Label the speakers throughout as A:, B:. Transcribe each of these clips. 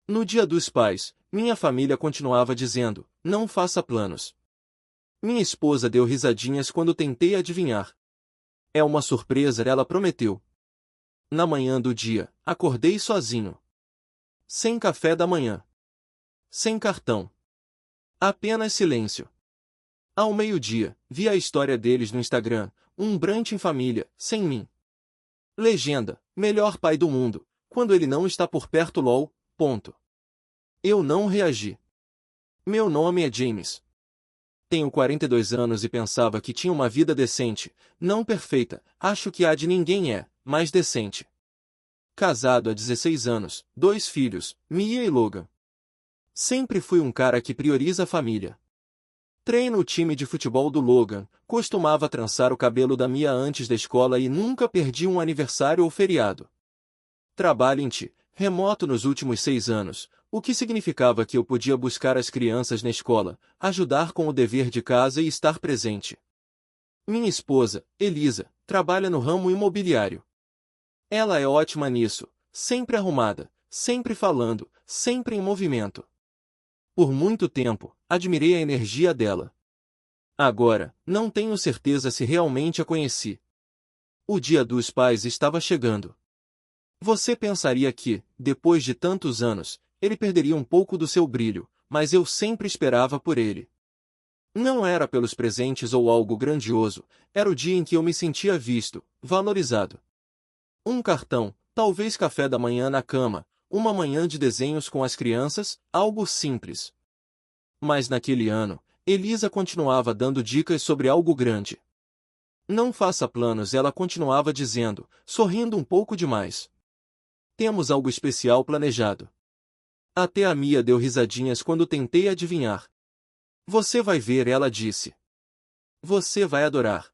A: No Dia dos Pais, minha família continuava dizendo, não faça planos. Minha esposa deu risadinhas quando tentei adivinhar. É uma surpresa, ela prometeu. Na manhã do dia, acordei sozinho. Sem café da manhã. Sem cartão. Apenas silêncio. Ao meio-dia, vi a história deles no Instagram, um brunch em família, sem mim. Legenda, melhor pai do mundo, quando ele não está por perto lol, ponto. Eu não reagi. Meu nome é James. Tenho 42 anos e pensava que tinha uma vida decente, não perfeita, acho que a de ninguém é, mas decente. Casado há 16 anos, 2 filhos, Mia e Logan. Sempre fui um cara que prioriza a família. Treino o time de futebol do Logan, costumava trançar o cabelo da Mia antes da escola e nunca perdi um aniversário ou feriado. Trabalho em remoto nos últimos 6 anos, o que significava que eu podia buscar as crianças na escola, ajudar com o dever de casa e estar presente. Minha esposa, Elisa, trabalha no ramo imobiliário. Ela é ótima nisso, sempre arrumada, sempre falando, sempre em movimento. Por muito tempo, admirei a energia dela. Agora, não tenho certeza se realmente a conheci. O Dia dos Pais estava chegando. Você pensaria que, depois de tantos anos, ele perderia um pouco do seu brilho, mas eu sempre esperava por ele. Não era pelos presentes ou algo grandioso, era o dia em que eu me sentia visto, valorizado. Um cartão, talvez café da manhã na cama, uma manhã de desenhos com as crianças, algo simples. Mas naquele ano, Elisa continuava dando dicas sobre algo grande. Não faça planos, ela continuava dizendo, sorrindo um pouco demais. Temos algo especial planejado. Até a Mia deu risadinhas quando tentei adivinhar. Você vai ver, ela disse. Você vai adorar.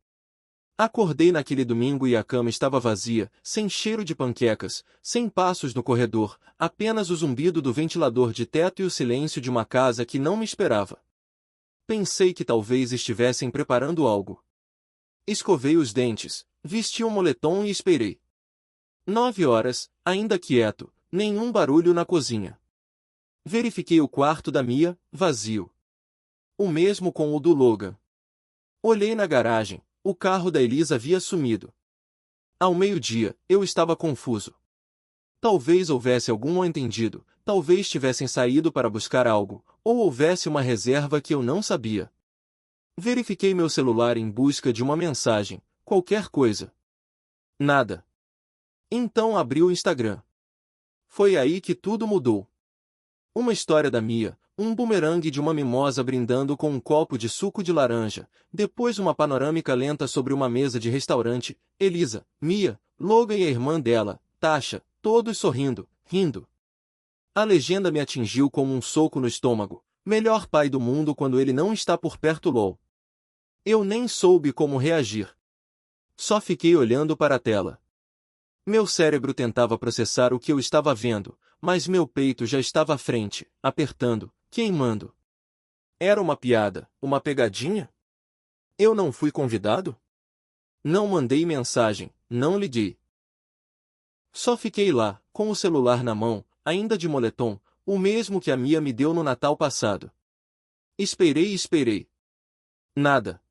A: Acordei naquele domingo e a cama estava vazia, sem cheiro de panquecas, sem passos no corredor, apenas o zumbido do ventilador de teto e o silêncio de uma casa que não me esperava. Pensei que talvez estivessem preparando algo. Escovei os dentes, vesti um moletom e esperei. 9 horas, ainda quieto, nenhum barulho na cozinha. Verifiquei o quarto da Mia, vazio. O mesmo com o do Logan. Olhei na garagem, o carro da Elisa havia sumido. Ao meio-dia, eu estava confuso. Talvez houvesse algum mal-entendido, talvez tivessem saído para buscar algo, ou houvesse uma reserva que eu não sabia. Verifiquei meu celular em busca de uma mensagem, qualquer coisa. Nada. Então abri o Instagram. Foi aí que tudo mudou. Uma história da Mia, um bumerangue de uma mimosa brindando com um copo de suco de laranja, depois uma panorâmica lenta sobre uma mesa de restaurante, Elisa, Mia, Logan e a irmã dela, Tasha, todos sorrindo, rindo. A legenda me atingiu como um soco no estômago, melhor pai do mundo quando ele não está por perto lol. Eu nem soube como reagir. Só fiquei olhando para a tela. Meu cérebro tentava processar o que eu estava vendo, mas meu peito já estava à frente, apertando, queimando. Era uma piada, uma pegadinha? Eu não fui convidado? Não mandei mensagem, não liguei. Só fiquei lá, com o celular na mão, ainda de moletom, o mesmo que a Mia me deu no Natal passado. Esperei e esperei. Nada.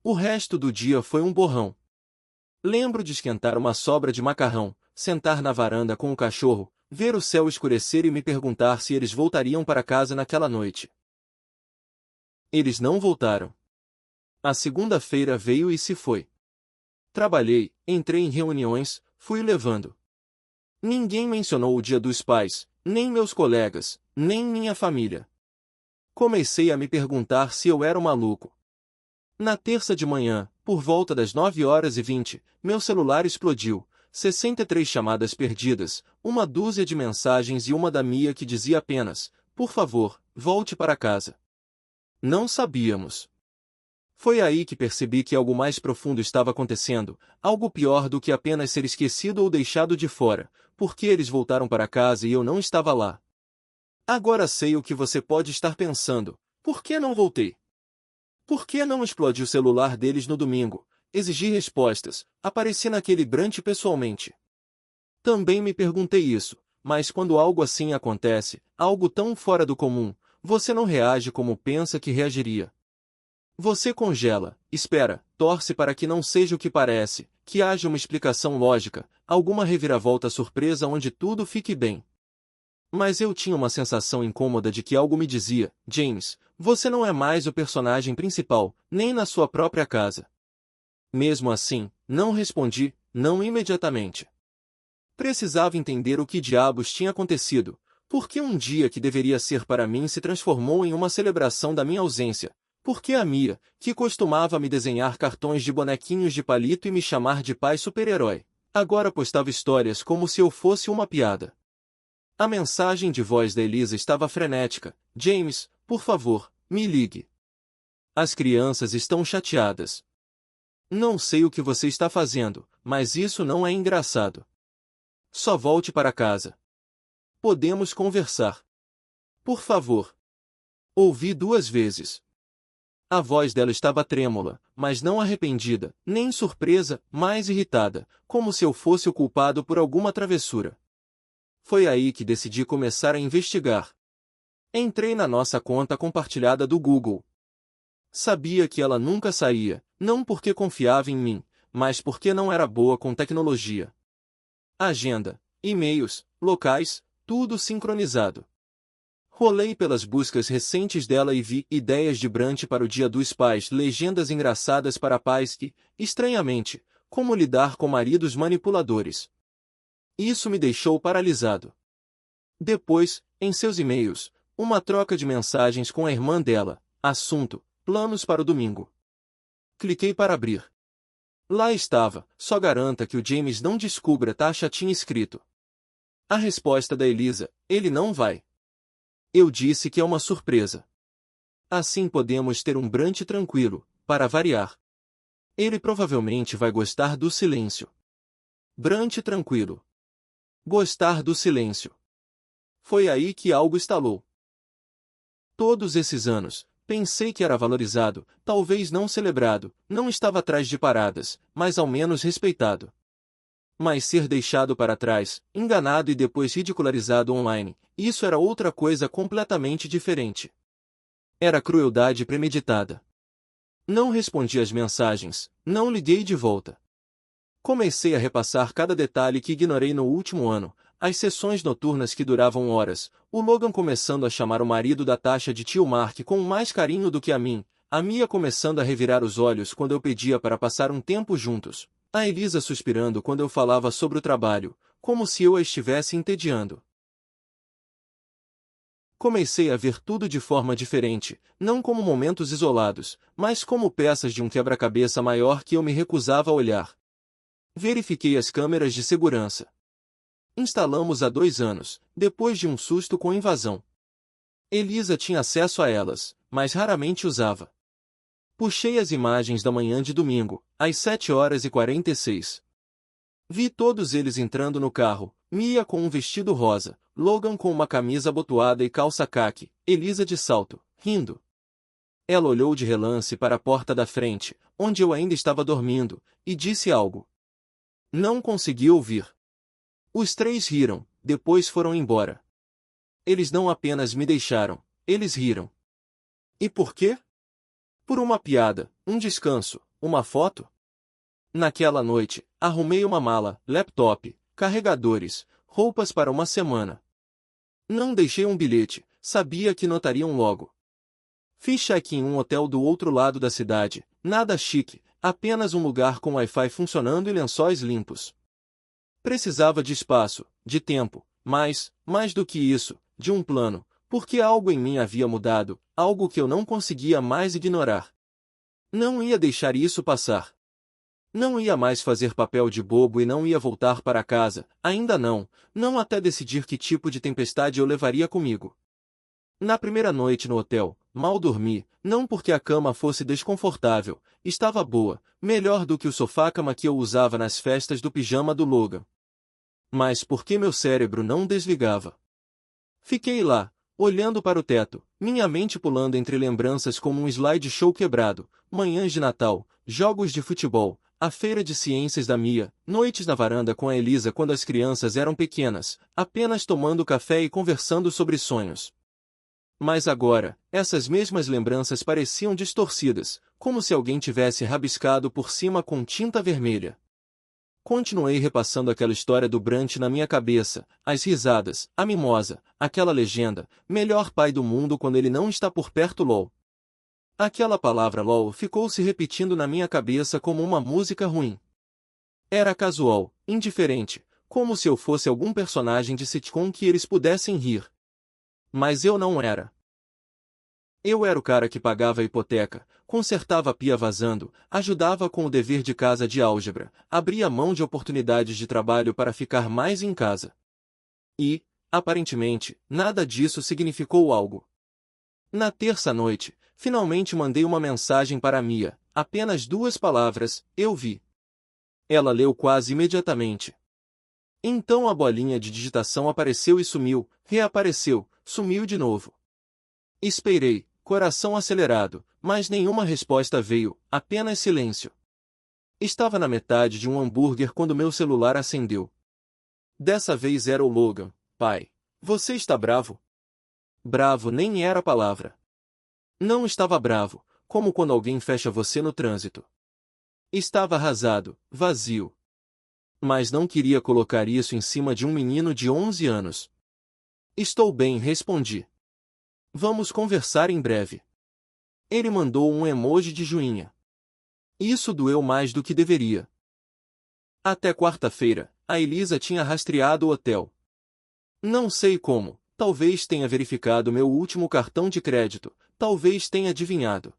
A: O resto do dia foi um borrão. Lembro de esquentar uma sobra de macarrão, sentar na varanda com o cachorro, ver o céu escurecer e me perguntar se eles voltariam para casa naquela noite. Eles não voltaram. A segunda-feira veio e se foi. Trabalhei, entrei em reuniões, fui levando. Ninguém mencionou o Dia dos Pais, nem meus colegas, nem minha família. Comecei a me perguntar se eu era um maluco. Na terça de manhã, por volta das 9h20, meu celular explodiu, 63 chamadas perdidas, uma dúzia de mensagens e uma da Mia que dizia apenas, por favor, volte para casa. Não sabíamos. Foi aí que percebi que algo mais profundo estava acontecendo, algo pior do que apenas ser esquecido ou deixado de fora, porque eles voltaram para casa e eu não estava lá. Agora sei o que você pode estar pensando, por que não voltei? Por que não explodi o celular deles no domingo? Exigi respostas, apareci naquele brunch pessoalmente. Também me perguntei isso, mas quando algo assim acontece, algo tão fora do comum, você não reage como pensa que reagiria. Você congela, espera, torce para que não seja o que parece, que haja uma explicação lógica, alguma reviravolta surpresa onde tudo fique bem. Mas eu tinha uma sensação incômoda de que algo me dizia, James, você não é mais o personagem principal, nem na sua própria casa. Mesmo assim, não respondi, não imediatamente. Precisava entender o que diabos tinha acontecido, porque um dia que deveria ser para mim se transformou em uma celebração da minha ausência, porque a Mia, que costumava me desenhar cartões de bonequinhos de palito e me chamar de pai super-herói, agora postava histórias como se eu fosse uma piada. A mensagem de voz da Elisa estava frenética. James, por favor, me ligue. As crianças estão chateadas. Não sei o que você está fazendo, mas isso não é engraçado. Só volte para casa. Podemos conversar. Por favor. Ouvi 2 vezes. A voz dela estava trêmula, mas não arrependida, nem surpresa, mais irritada, como se eu fosse o culpado por alguma travessura. Foi aí que decidi começar a investigar. Entrei na nossa conta compartilhada do Google. Sabia que ela nunca saía, não porque confiava em mim, mas porque não era boa com tecnologia. Agenda, e-mails, locais, tudo sincronizado. Rolei pelas buscas recentes dela e vi ideias de brunch para o Dia dos Pais, legendas engraçadas para pais que, estranhamente, como lidar com maridos manipuladores. Isso me deixou paralisado. Depois, em seus e-mails, uma troca de mensagens com a irmã dela, assunto, planos para o domingo. Cliquei para abrir. Lá estava, só garanta que o James não descubra, tinha escrito. A resposta da Elisa, ele não vai. Eu disse que é uma surpresa. Assim podemos ter um brunch tranquilo, para variar. Ele provavelmente vai gostar do silêncio. Brunch tranquilo. Gostar do silêncio. Foi aí que algo estalou. Todos esses anos, pensei que era valorizado, talvez não celebrado, não estava atrás de paradas, mas ao menos respeitado. Mas ser deixado para trás, enganado e depois ridicularizado online, isso era outra coisa completamente diferente. Era crueldade premeditada. Não respondi às mensagens, não liguei de volta. Comecei a repassar cada detalhe que ignorei no último ano, as sessões noturnas que duravam horas, o Logan começando a chamar o marido da Tasha de tio Mark com mais carinho do que a mim, a Mia começando a revirar os olhos quando eu pedia para passar um tempo juntos, a Elisa suspirando quando eu falava sobre o trabalho, como se eu a estivesse entediando. Comecei a ver tudo de forma diferente, não como momentos isolados, mas como peças de um quebra-cabeça maior que eu me recusava a olhar. Verifiquei as câmeras de segurança. Instalamos há 2 anos, depois de um susto com invasão. Elisa tinha acesso a elas, mas raramente usava. Puxei as imagens da manhã de domingo, às 7h46. Vi todos eles entrando no carro, Mia com um vestido rosa, Logan com uma camisa abotoada e calça caque, Elisa de salto, rindo. Ela olhou de relance para a porta da frente, onde eu ainda estava dormindo, e disse algo. Não consegui ouvir. Os 3 riram, depois foram embora. Eles não apenas me deixaram, eles riram. E por quê? Por uma piada, um descanso, uma foto? Naquela noite, arrumei uma mala, laptop, carregadores, roupas para uma semana. Não deixei um bilhete, sabia que notariam logo. Fiz check em um hotel do outro lado da cidade, nada chique, apenas um lugar com Wi-Fi funcionando e lençóis limpos. Precisava de espaço, de tempo, mas, mais do que isso, de um plano, porque algo em mim havia mudado, algo que eu não conseguia mais ignorar. Não ia deixar isso passar. Não ia mais fazer papel de bobo e não ia voltar para casa, ainda não até decidir que tipo de tempestade eu levaria comigo. Na primeira noite no hotel, mal dormi, não porque a cama fosse desconfortável, estava boa, melhor do que o sofá-cama que eu usava nas festas do pijama do Logan. Mas porque meu cérebro não desligava. Fiquei lá, olhando para o teto, minha mente pulando entre lembranças como um slideshow quebrado, manhãs de Natal, jogos de futebol, A feira de ciências da Mia, noites na varanda com a Elisa quando as crianças eram pequenas, apenas tomando café e conversando sobre sonhos. Mas agora, essas mesmas lembranças pareciam distorcidas, como se alguém tivesse rabiscado por cima com tinta vermelha. Continuei repassando aquela história do Brant na minha cabeça, as risadas, a mimosa, aquela legenda, melhor pai do mundo quando ele não está por perto LOL. Aquela palavra LOL ficou se repetindo na minha cabeça como uma música ruim. Era casual, indiferente, como se eu fosse algum personagem de sitcom que eles pudessem rir. Mas eu não era. Eu era o cara que pagava a hipoteca, consertava a pia vazando, ajudava com o dever de casa de álgebra, abria mão de oportunidades de trabalho para ficar mais em casa. E, aparentemente, nada disso significou algo. Na terça noite, finalmente mandei uma mensagem para a Mia, apenas 2 palavras, eu vi. Ela leu quase imediatamente. Então a bolinha de digitação apareceu e sumiu, reapareceu, sumiu de novo. Esperei, coração acelerado, mas nenhuma resposta veio, apenas silêncio. Estava na metade de um hambúrguer quando meu celular acendeu. Dessa vez era o Logan. Pai, você está bravo? Bravo nem era a palavra. Não estava bravo, como quando alguém fecha você no trânsito. Estava arrasado, vazio. Mas não queria colocar isso em cima de um menino de 11 anos. Estou bem, respondi. Vamos conversar em breve. Ele mandou um emoji de joinha. Isso doeu mais do que deveria. Até quarta-feira, a Elisa tinha rastreado o hotel. Não sei como, talvez tenha verificado meu último cartão de crédito, talvez tenha adivinhado.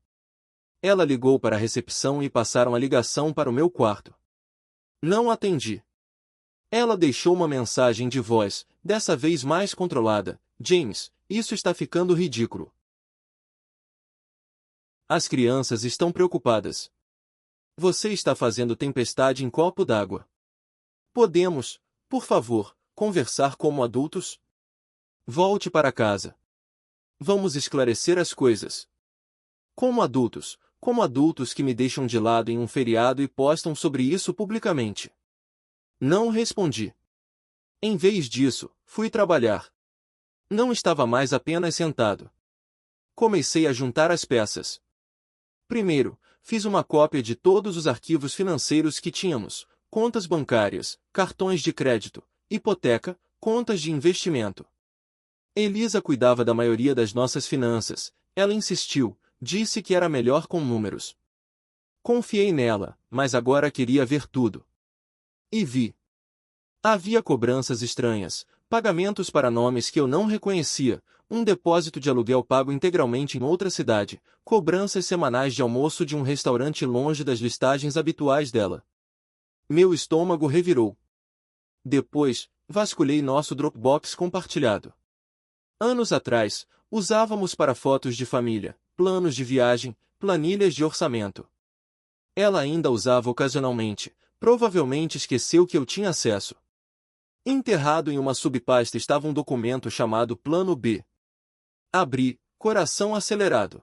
A: Ela ligou para a recepção e passaram a ligação para o meu quarto. Não atendi. Ela deixou uma mensagem de voz, dessa vez mais controlada. James, isso está ficando ridículo. As crianças estão preocupadas. Você está fazendo tempestade em copo d'água. Podemos, por favor, conversar como adultos? Volte para casa. Vamos esclarecer as coisas. Como adultos que me deixam de lado em um feriado e postam sobre isso publicamente. Não respondi. Em vez disso, fui trabalhar. Não estava mais apenas sentado. Comecei a juntar as peças. Primeiro, fiz uma cópia de todos os arquivos financeiros que tínhamos, contas bancárias, cartões de crédito, hipoteca, contas de investimento. Elisa cuidava da maioria das nossas finanças, ela insistiu, disse que era melhor com números. Confiei nela, mas agora queria ver tudo. E vi. Havia cobranças estranhas, pagamentos para nomes que eu não reconhecia, um depósito de aluguel pago integralmente em outra cidade, cobranças semanais de almoço de um restaurante longe das listagens habituais dela. Meu estômago revirou. Depois, vasculhei nosso Dropbox compartilhado. Anos atrás, usávamos para fotos de família, planos de viagem, planilhas de orçamento. Ela ainda usava ocasionalmente, provavelmente esqueceu que eu tinha acesso. Enterrado em uma subpasta estava um documento chamado Plano B. Abri, coração acelerado.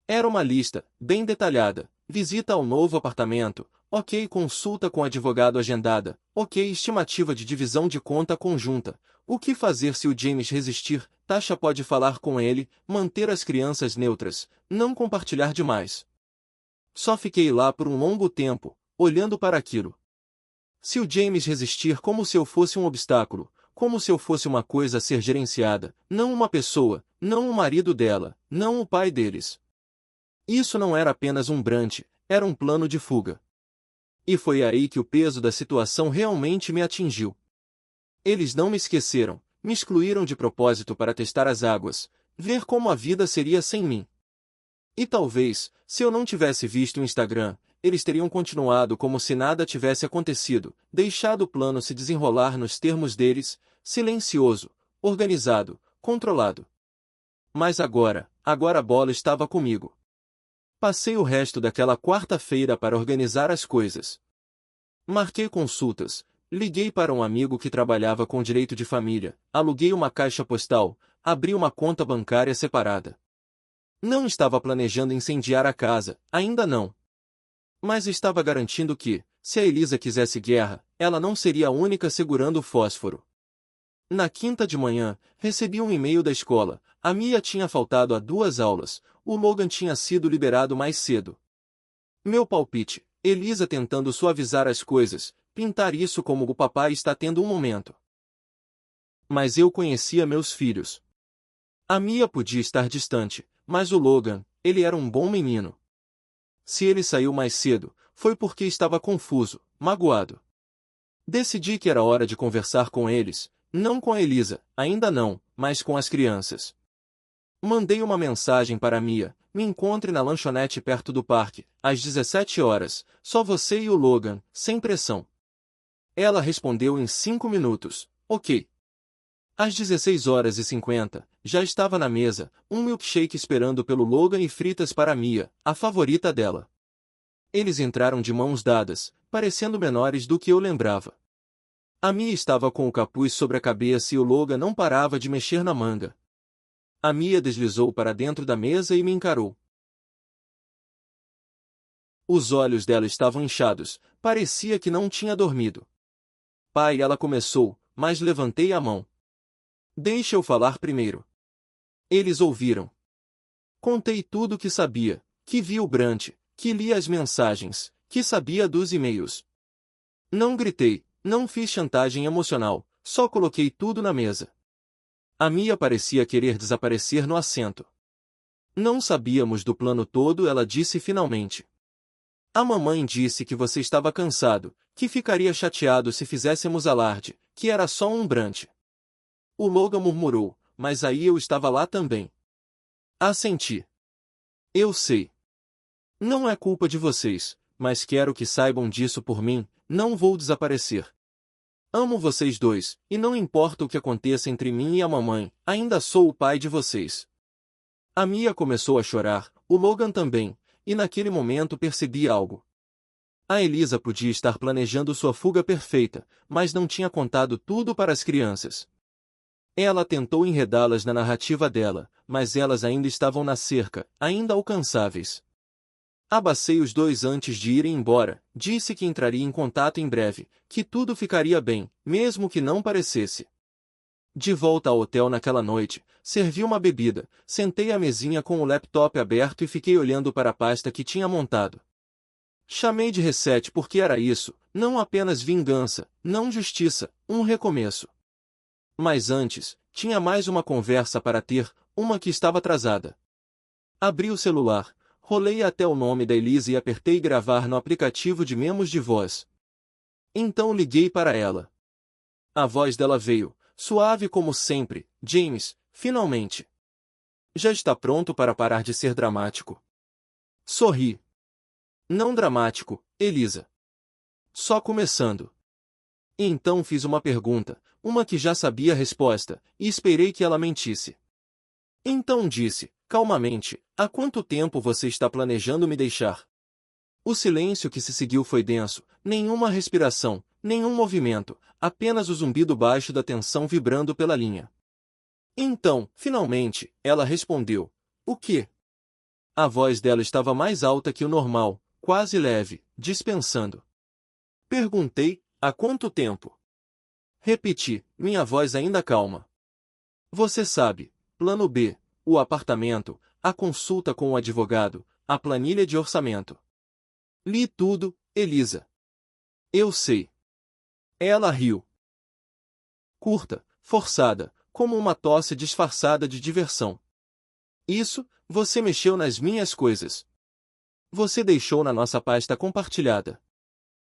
A: Era uma lista, bem detalhada, visita ao novo apartamento, ok consulta com advogado agendada, ok estimativa de divisão de conta conjunta, o que fazer se o James resistir, Tasha pode falar com ele, manter as crianças neutras, não compartilhar demais. Só fiquei lá por um longo tempo, olhando para aquilo. Se o James resistir como se eu fosse um obstáculo, como se eu fosse uma coisa a ser gerenciada, não uma pessoa, não o marido dela, não o pai deles. Isso não era apenas um Brant, era um plano de fuga. E foi aí que o peso da situação realmente me atingiu. Eles não me esqueceram, me excluíram de propósito para testar as águas, ver como a vida seria sem mim. E talvez, se eu não tivesse visto o Instagram, eles teriam continuado como se nada tivesse acontecido, deixado o plano se desenrolar nos termos deles, silencioso, organizado, controlado. Mas agora a bola estava comigo. Passei o resto daquela quarta-feira para organizar as coisas. Marquei consultas, liguei para um amigo que trabalhava com direito de família, aluguei uma caixa postal, abri uma conta bancária separada. Não estava planejando incendiar a casa, ainda não. Mas estava garantindo que, se a Elisa quisesse guerra, ela não seria a única segurando o fósforo. Na quinta de manhã, recebi um e-mail da escola. A Mia tinha faltado a 2 aulas, o Logan tinha sido liberado mais cedo. Meu palpite, Elisa tentando suavizar as coisas, pintar isso como o papai está tendo um momento. Mas eu conhecia meus filhos. A Mia podia estar distante, mas o Logan, ele era um bom menino. Se ele saiu mais cedo, foi porque estava confuso, magoado. Decidi que era hora de conversar com eles, não com a Elisa, ainda não, mas com as crianças. Mandei uma mensagem para a Mia: me encontre na lanchonete perto do parque, às 17 horas, só você e o Logan, sem pressão. Ela respondeu em 5 minutos, ok. Às 16h50, já estava na mesa, um milkshake esperando pelo Logan e fritas para a Mia, a favorita dela. Eles entraram de mãos dadas, parecendo menores do que eu lembrava. A Mia estava com o capuz sobre a cabeça e o Logan não parava de mexer na manga. A Mia deslizou para dentro da mesa e me encarou. Os olhos dela estavam inchados, parecia que não tinha dormido. Pai, ela começou, mas levantei a mão. Deixa eu falar primeiro. Eles ouviram. Contei tudo o que sabia, que vi o Brant, que li as mensagens, que sabia dos e-mails. Não gritei, não fiz chantagem emocional, só coloquei tudo na mesa. A Mia parecia querer desaparecer no assento. Não sabíamos do plano todo, ela disse finalmente. A mamãe disse que você estava cansado, que ficaria chateado se fizéssemos alarde, que era só um Brant. O Logan murmurou, mas aí eu estava lá também. Assenti. Eu sei. Não é culpa de vocês, mas quero que saibam disso por mim, não vou desaparecer. Amo vocês dois, e não importa o que aconteça entre mim e a mamãe, ainda sou o pai de vocês. A Mia começou a chorar, o Logan também, e naquele momento percebi algo. A Elisa podia estar planejando sua fuga perfeita, mas não tinha contado tudo para as crianças. Ela tentou enredá-las na narrativa dela, mas elas ainda estavam na cerca, ainda alcançáveis. Abacei os dois antes de irem embora, disse que entraria em contato em breve, que tudo ficaria bem, mesmo que não parecesse. De volta ao hotel naquela noite, servi uma bebida, sentei à mesinha com o laptop aberto e fiquei olhando para a pasta que tinha montado. Chamei de reset porque era isso, não apenas vingança, não justiça, um recomeço. Mas antes, tinha mais uma conversa para ter, uma que estava atrasada. Abri o celular, rolei até o nome da Elisa e apertei gravar no aplicativo de memos de voz. Então liguei para ela. A voz dela veio, suave como sempre: James, finalmente. Já está pronto para parar de ser dramático? Sorri. Não dramático, Elisa. Só começando. Então fiz uma pergunta, uma que já sabia a resposta, e esperei que ela mentisse. Então disse, calmamente: há quanto tempo você está planejando me deixar? O silêncio que se seguiu foi denso, nenhuma respiração, nenhum movimento, apenas o zumbido baixo da tensão vibrando pela linha. Então, finalmente, ela respondeu: o quê? A voz dela estava mais alta que o normal, quase leve, dispensando. Perguntei: há quanto tempo? Repeti, minha voz ainda calma. Você sabe, plano B, o apartamento, a consulta com o advogado, a planilha de orçamento. Li tudo, Elisa. Eu sei. Ela riu. Curta, forçada, como uma tosse disfarçada de diversão. Isso, você mexeu nas minhas coisas. Você deixou na nossa pasta compartilhada.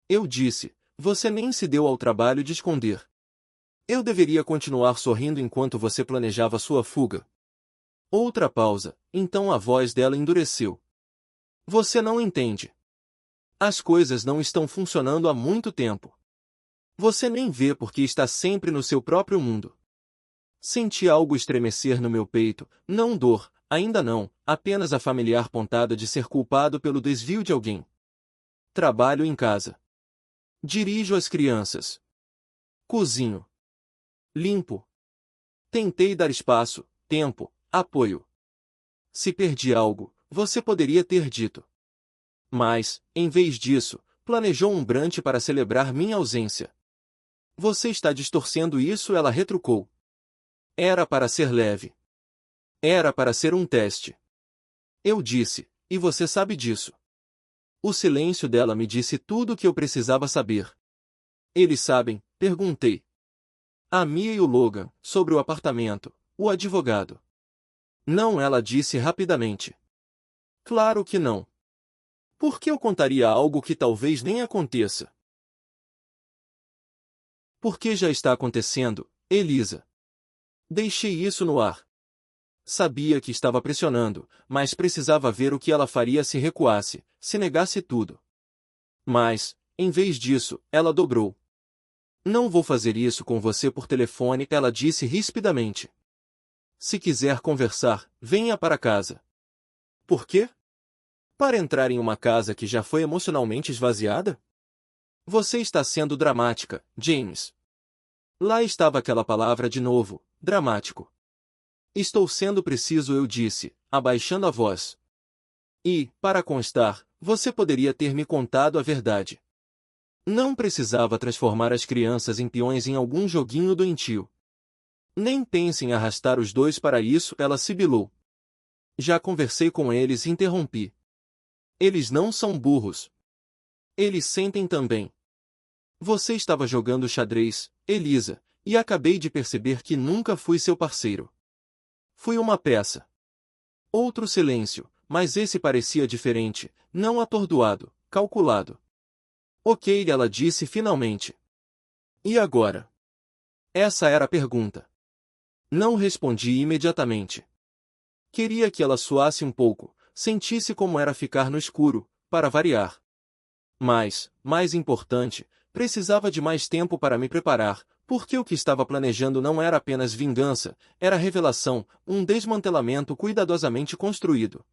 A: Eu disse, você nem se deu ao trabalho de esconder. Eu deveria continuar sorrindo enquanto você planejava sua fuga. Outra pausa, então a voz dela endureceu. Você não entende. As coisas não estão funcionando há muito tempo. Você nem vê porque está sempre no seu próprio mundo. Senti algo estremecer no meu peito, não dor, ainda não, apenas a familiar pontada de ser culpado pelo desvio de alguém. Trabalho em casa. Dirijo as crianças. Cozinho. Limpo. Tentei dar espaço, tempo, apoio. Se perdi algo, você poderia ter dito. Mas, em vez disso, planejou um brunch para celebrar minha ausência. Você está distorcendo isso, ela retrucou. Era para ser leve. Era para ser um teste. Eu disse, e você sabe disso. O silêncio dela me disse tudo o que eu precisava saber. Eles sabem? Perguntei. A Mia e o Logan, sobre o apartamento, o advogado. Não, ela disse rapidamente. Claro que não. Por que eu contaria algo que talvez nem aconteça? Porque já está acontecendo, Elisa. Deixei isso no ar. Sabia que estava pressionando, mas precisava ver o que ela faria se recuasse, se negasse tudo. Mas, em vez disso, ela dobrou. Não vou fazer isso com você por telefone, ela disse rispidamente. Se quiser conversar, venha para casa. Por quê? Para entrar em uma casa que já foi emocionalmente esvaziada? Você está sendo dramática, James. Lá estava aquela palavra de novo, dramático. Estou sendo preciso, eu disse, abaixando a voz. E, para constar, você poderia ter me contado a verdade. Não precisava transformar as crianças em peões em algum joguinho doentio. Nem pense em arrastar os dois para isso, ela sibilou. Já conversei com eles e interrompi. Eles não são burros. Eles sentem também. Você estava jogando xadrez, Elisa, e acabei de perceber que nunca fui seu parceiro. Fui uma peça. Outro silêncio, mas esse parecia diferente, não atordoado, calculado. Ok, ela disse finalmente. E agora? Essa era a pergunta. Não respondi imediatamente. Queria que ela suasse um pouco, sentisse como era ficar no escuro, para variar. Mas, mais importante, precisava de mais tempo para me preparar, porque o que estava planejando não era apenas vingança, era revelação, um desmantelamento cuidadosamente construído.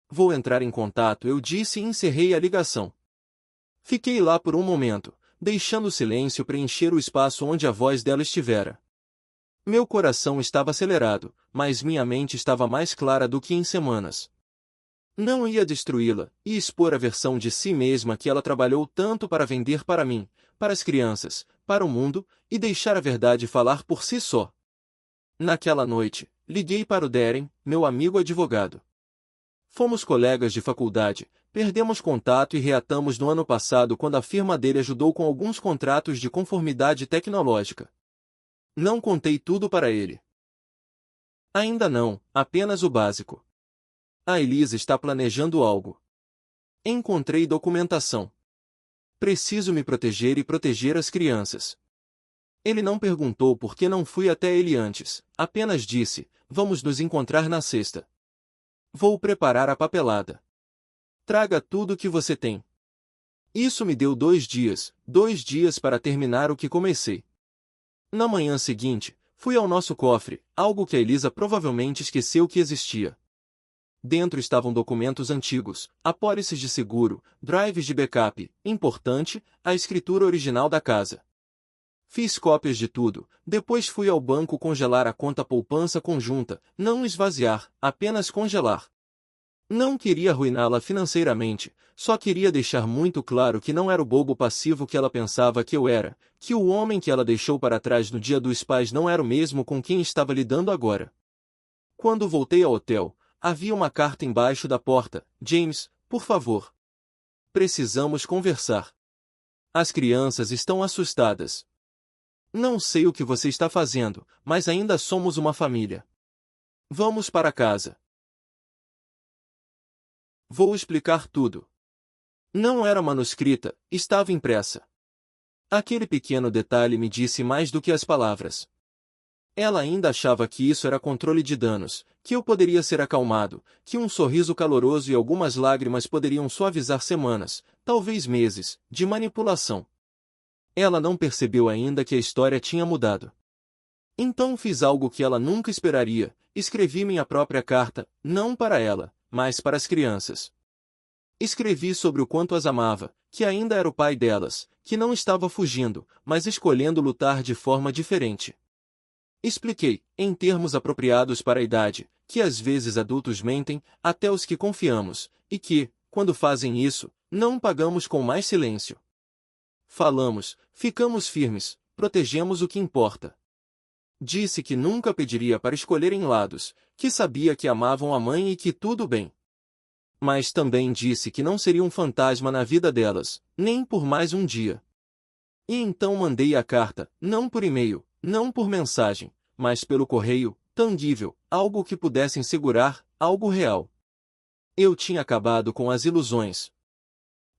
A: Vou entrar em contato, eu disse e encerrei a ligação. Fiquei lá por um momento, deixando o silêncio preencher o espaço onde a voz dela estivera. Meu coração estava acelerado, mas minha mente estava mais clara do que em semanas. Não ia destruí-la e expor a versão de si mesma que ela trabalhou tanto para vender para mim, para as crianças, para o mundo, e deixar a verdade falar por si só. Naquela noite, liguei para o Darren, meu amigo advogado. Fomos colegas de faculdade, perdemos contato e reatamos no ano passado quando a firma dele ajudou com alguns contratos de conformidade tecnológica. Não contei tudo para ele. Ainda não, apenas o básico. A Elisa está planejando algo. Encontrei documentação. Preciso me proteger e proteger as crianças. Ele não perguntou por que não fui até ele antes, apenas disse, vamos nos encontrar na sexta. Vou preparar a papelada. Traga tudo o que você tem. Isso me deu 2 dias para terminar o que comecei. Na manhã seguinte, fui ao nosso cofre, algo que a Elisa provavelmente esqueceu que existia. Dentro estavam documentos antigos, apólices de seguro, drives de backup, importante, a escritura original da casa. Fiz cópias de tudo, depois fui ao banco congelar a conta poupança conjunta, não esvaziar, apenas congelar. Não queria arruiná-la financeiramente, só queria deixar muito claro que não era o bobo passivo que ela pensava que eu era, que o homem que ela deixou para trás no dia dos pais não era o mesmo com quem estava lidando agora. Quando voltei ao hotel, havia uma carta embaixo da porta. James, por favor. Precisamos conversar. As crianças estão assustadas. Não sei o que você está fazendo, mas ainda somos uma família. Vamos para casa. Vou explicar tudo. Não era manuscrita, estava impressa. Aquele pequeno detalhe me disse mais do que as palavras. Ela ainda achava que isso era controle de danos, que eu poderia ser acalmado, que um sorriso caloroso e algumas lágrimas poderiam suavizar semanas, talvez meses, de manipulação. Ela não percebeu ainda que a história tinha mudado. Então fiz algo que ela nunca esperaria, escrevi minha própria carta, não para ela, mas para as crianças. Escrevi sobre o quanto as amava, que ainda era o pai delas, que não estava fugindo, mas escolhendo lutar de forma diferente. Expliquei, em termos apropriados para a idade, que às vezes adultos mentem, até os que confiamos, e que, quando fazem isso, não pagamos com mais silêncio. Falamos, ficamos firmes, protegemos o que importa. Disse que nunca pediria para escolherem lados, que sabia que amavam a mãe e que tudo bem. Mas também disse que não seria um fantasma na vida delas, nem por mais um dia. E então mandei a carta, não por e-mail, não por mensagem, mas pelo correio, tangível, algo que pudessem segurar, algo real. Eu tinha acabado com as ilusões.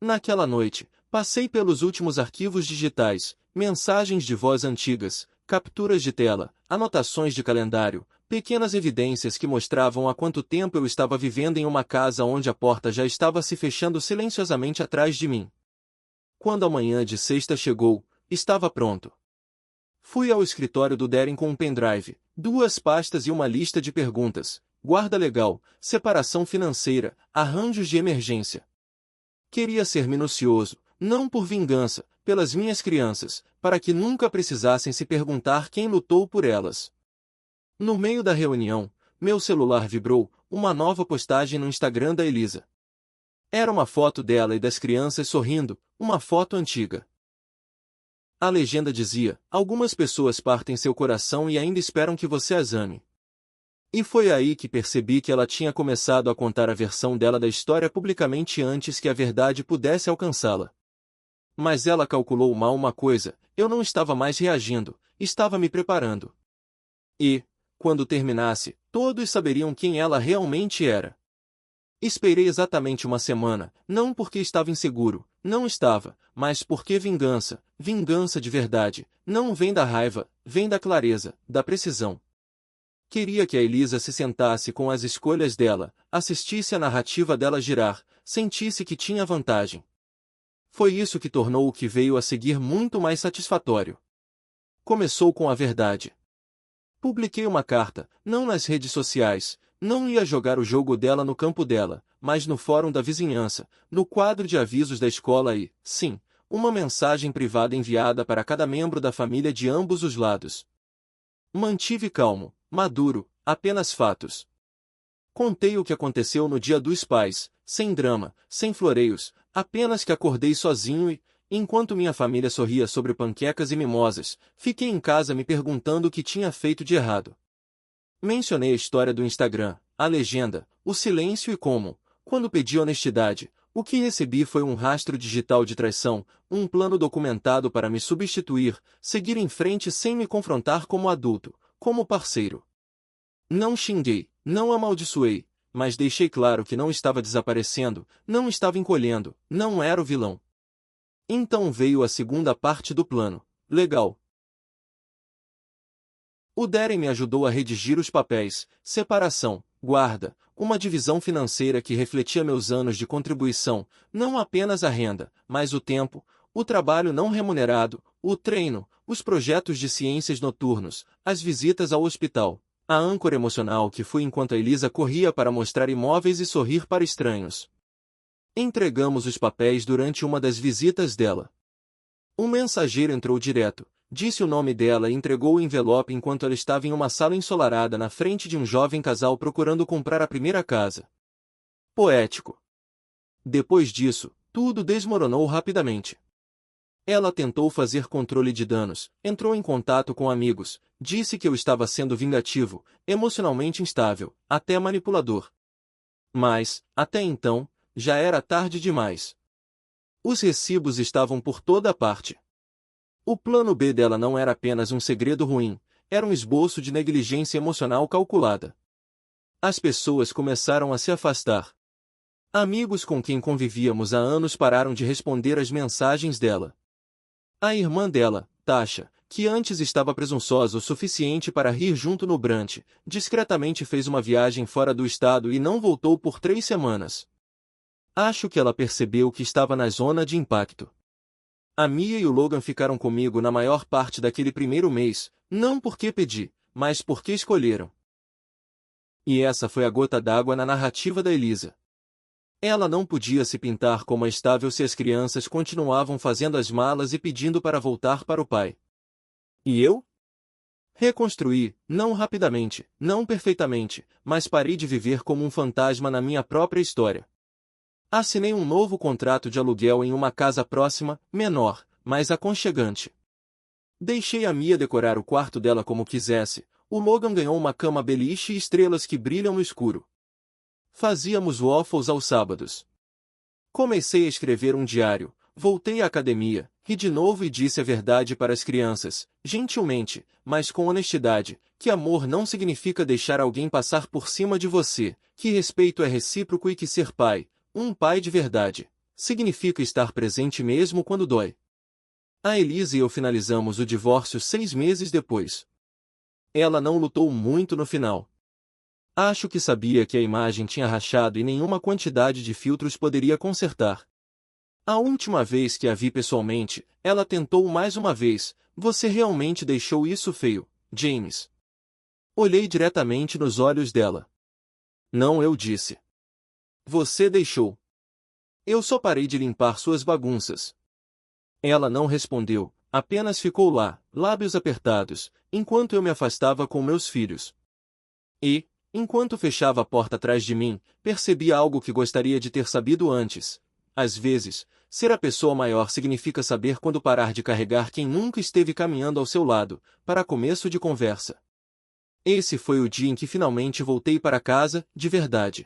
A: Naquela noite, passei pelos últimos arquivos digitais, mensagens de voz antigas, capturas de tela, anotações de calendário, pequenas evidências que mostravam há quanto tempo eu estava vivendo em uma casa onde a porta já estava se fechando silenciosamente atrás de mim. Quando a manhã de sexta chegou, estava pronto. Fui ao escritório do Darren com um pendrive, 2 pastas e uma lista de perguntas, guarda legal, separação financeira, arranjos de emergência. Queria ser minucioso, não por vingança, pelas minhas crianças, para que nunca precisassem se perguntar quem lutou por elas. No meio da reunião, meu celular vibrou, uma nova postagem no Instagram da Elisa. Era uma foto dela e das crianças sorrindo, uma foto antiga. A legenda dizia: algumas pessoas partem seu coração e ainda esperam que você as ame. E foi aí que percebi que ela tinha começado a contar a versão dela da história publicamente antes que a verdade pudesse alcançá-la. Mas ela calculou mal uma coisa: eu não estava mais reagindo, estava me preparando. E, quando terminasse, todos saberiam quem ela realmente era. Esperei exatamente uma semana, não porque estava inseguro, não estava, mas porque vingança, vingança de verdade, não vem da raiva, vem da clareza, da precisão. Queria que a Elisa se sentasse com as escolhas dela, assistisse a narrativa dela girar, sentisse que tinha vantagem. Foi isso que tornou o que veio a seguir muito mais satisfatório. Começou com a verdade. Publiquei uma carta, não nas redes sociais, não ia jogar o jogo dela no campo dela, mas no fórum da vizinhança, no quadro de avisos da escola e, sim, uma mensagem privada enviada para cada membro da família de ambos os lados. Mantive calmo, maduro, apenas fatos. Contei o que aconteceu no Dia dos Pais, sem drama, sem floreios, apenas que acordei sozinho e, enquanto minha família sorria sobre panquecas e mimosas, fiquei em casa me perguntando o que tinha feito de errado. Mencionei a história do Instagram, a legenda, o silêncio e como, quando pedi honestidade, o que recebi foi um rastro digital de traição, um plano documentado para me substituir, seguir em frente sem me confrontar como adulto, como parceiro. Não xinguei, não amaldiçoei, mas deixei claro que não estava desaparecendo, não estava encolhendo, não era o vilão. Então veio a segunda parte do plano. Legal. O Darren me ajudou a redigir os papéis, separação, guarda, uma divisão financeira que refletia meus anos de contribuição, não apenas a renda, mas o tempo, o trabalho não remunerado, o treino, os projetos de ciências noturnos, as visitas ao hospital, a âncora emocional que fui enquanto a Elisa corria para mostrar imóveis e sorrir para estranhos. Entregamos os papéis durante uma das visitas dela. Um mensageiro entrou direto, disse o nome dela e entregou o envelope enquanto ela estava em uma sala ensolarada na frente de um jovem casal procurando comprar a primeira casa. Poético. Depois disso, tudo desmoronou rapidamente. Ela tentou fazer controle de danos, entrou em contato com amigos, disse que eu estava sendo vingativo, emocionalmente instável, até manipulador. Mas, até então, já era tarde demais. Os recibos estavam por toda parte. O plano B dela não era apenas um segredo ruim, era um esboço de negligência emocional calculada. As pessoas começaram a se afastar. Amigos com quem convivíamos há anos pararam de responder às mensagens dela. A irmã dela, Tasha, que antes estava presunçosa o suficiente para rir junto no brunch, discretamente fez uma viagem fora do estado e não voltou por 3 semanas. Acho que ela percebeu que estava na zona de impacto. A Mia e o Logan ficaram comigo na maior parte daquele primeiro mês, não porque pedi, mas porque escolheram. E essa foi a gota d'água na narrativa da Elisa. Ela não podia se pintar como estável se as crianças continuavam fazendo as malas e pedindo para voltar para o pai. E eu? Reconstruí, não rapidamente, não perfeitamente, mas parei de viver como um fantasma na minha própria história. Assinei um novo contrato de aluguel em uma casa próxima, menor, mais aconchegante. Deixei a Mia decorar o quarto dela como quisesse. O Logan ganhou uma cama beliche e estrelas que brilham no escuro. Fazíamos waffles aos sábados. Comecei a escrever um diário, voltei à academia, ri de novo e disse a verdade para as crianças, gentilmente, mas com honestidade, que amor não significa deixar alguém passar por cima de você, que respeito é recíproco e que ser pai, um pai de verdade, significa estar presente mesmo quando dói. A Elisa e eu finalizamos o divórcio 6 meses depois. Ela não lutou muito no final. Acho que sabia que a imagem tinha rachado e nenhuma quantidade de filtros poderia consertar. A última vez que a vi pessoalmente, ela tentou mais uma vez. Você realmente deixou isso feio, James? Olhei diretamente nos olhos dela. Não, eu disse. Você deixou. Eu só parei de limpar suas bagunças. Ela não respondeu, apenas ficou lá, lábios apertados, enquanto eu me afastava com meus filhos. E, enquanto fechava a porta atrás de mim, percebi algo que gostaria de ter sabido antes. Às vezes, ser a pessoa maior significa saber quando parar de carregar quem nunca esteve caminhando ao seu lado, para começo de conversa. Esse foi o dia em que finalmente voltei para casa, de verdade.